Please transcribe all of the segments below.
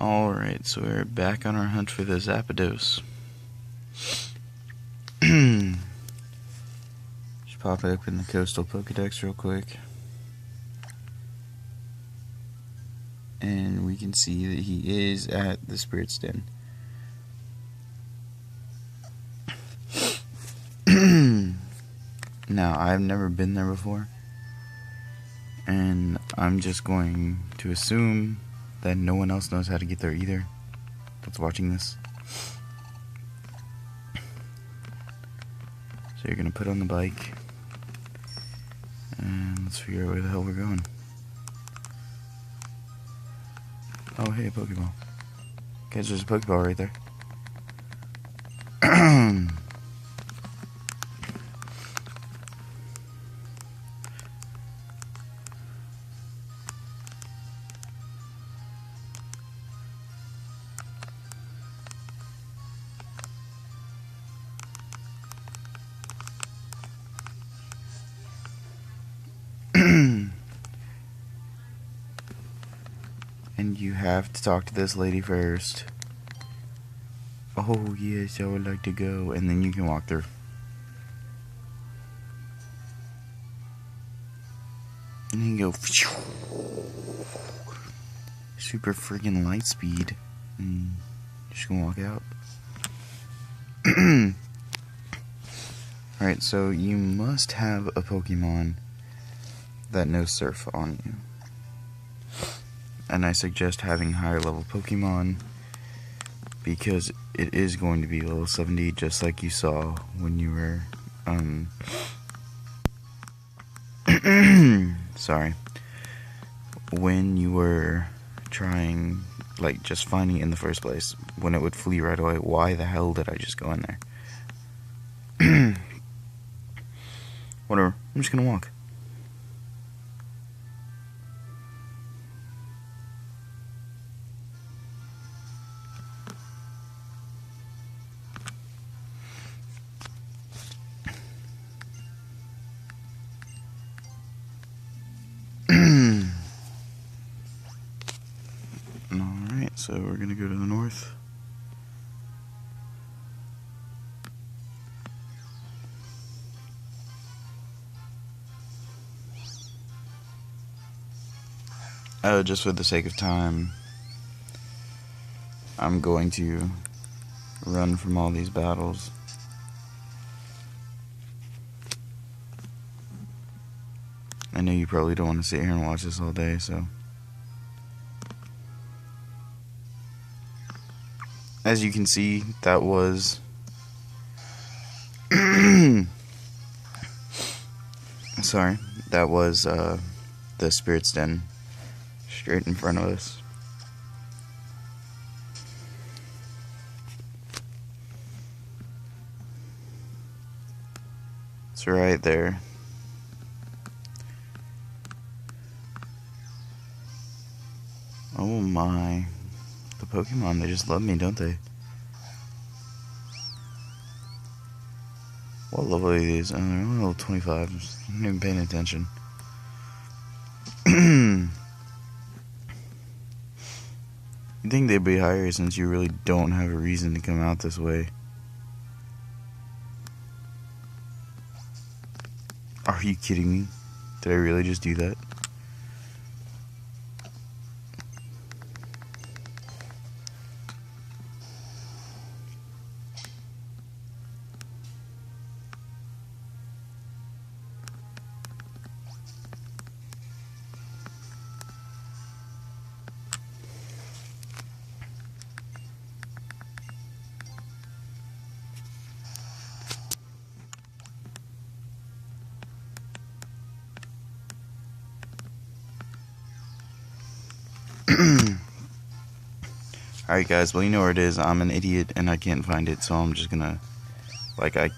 Alright, so we're back on our hunt for the Zapdos. Just pop it up in the Coastal Pokedex real quick. And we can see that he is at the Spirit's Den. Now, I've never been there before. And I'm just going to assume that no one else knows how to get there either that's watching this. So you're going to put on the bike. And let's figure out where the hell we're going. Oh, hey, a Pokeball. Guys, there's a Pokeball right there. And you have to talk to this lady first. Oh, yes, I would like to go. And then you can walk through. And then you go super freaking light speed. And you're just gonna walk out. Alright, so you must have a Pokemon that knows Surf on you. And I suggest having higher level Pokemon because it is going to be level 70, just like you saw when you were, sorry, when you were trying, like, just finding it in the first place, when it would flee right away. Why the hell did I just go in there? Whatever, I'm just gonna walk. Alright, so we're gonna go to the north. Just for the sake of time, I'm going to run from all these battles. I know you probably don't want to sit here and watch this all day, so. As you can see, that was sorry, that was the Spirit's Den straight in front of us. It's right there. Oh my. The Pokemon, they just love me, don't they? What level are these? They're only level 25. I'm not even paying attention. You'd think they'd be higher since you really don't have a reason to come out this way. Are you kidding me? Did I really just do that? Alright guys, well you know where it is. I'm an idiot and I can't find it, so I'm just gonna, like, I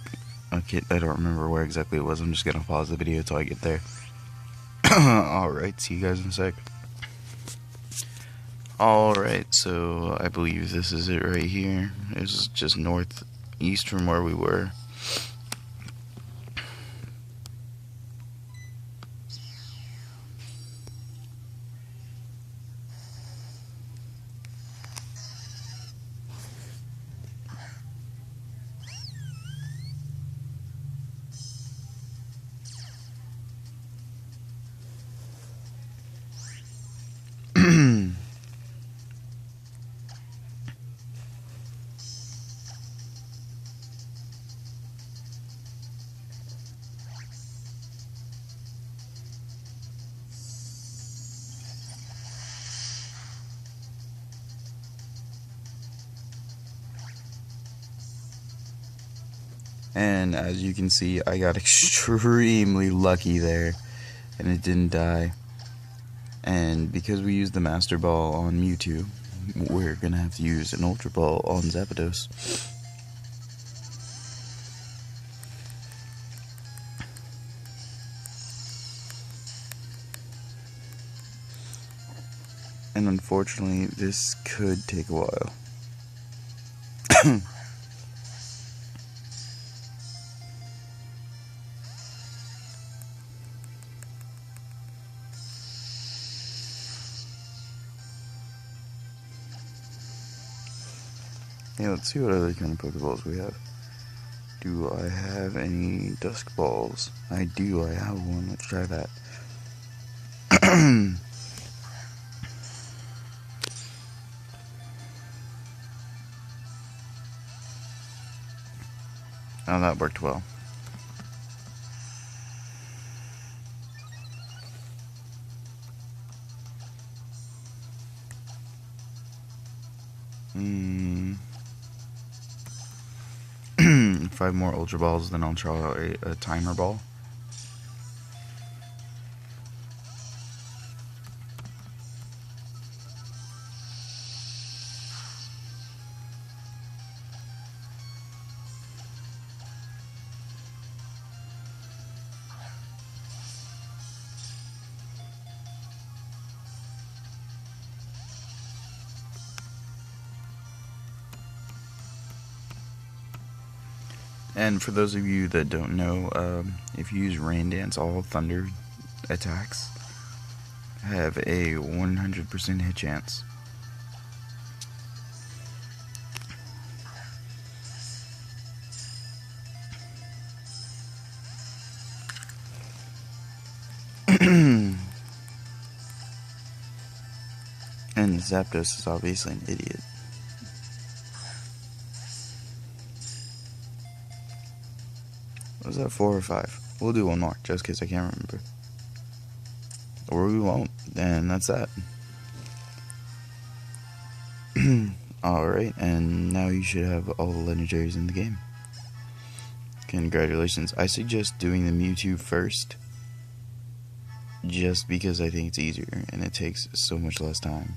don't remember where exactly it was. I'm just gonna pause the video till I get there. Alright, see you guys in a sec. Alright, so I believe this is it right here. It's just northeast from where we were. And as you can see, I got extremely lucky there, and it didn't die. And because we used the Master Ball on Mewtwo, we're gonna have to use an Ultra Ball on Zapdos. And unfortunately, this could take a while. Yeah, let's see what other kind of Pokeballs we have. Do I have any Dusk Balls? I do, I have one. Let's try that. Oh, that worked well. Five more Ultra Balls, then I'll try a Timer Ball. And for those of you that don't know, if you use Rain Dance, all thunder attacks have a 100% hit chance. And Zapdos is obviously an idiot. Was that 4 or 5? We'll do one more, just because I can't remember. Or we won't, and that's that. Alright, and now you should have all the legendaries in the game. Congratulations. I suggest doing the Mewtwo first, just because I think it's easier, and it takes so much less time.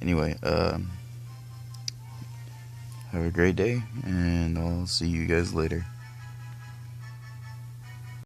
Anyway, have a great day, and I'll see you guys later.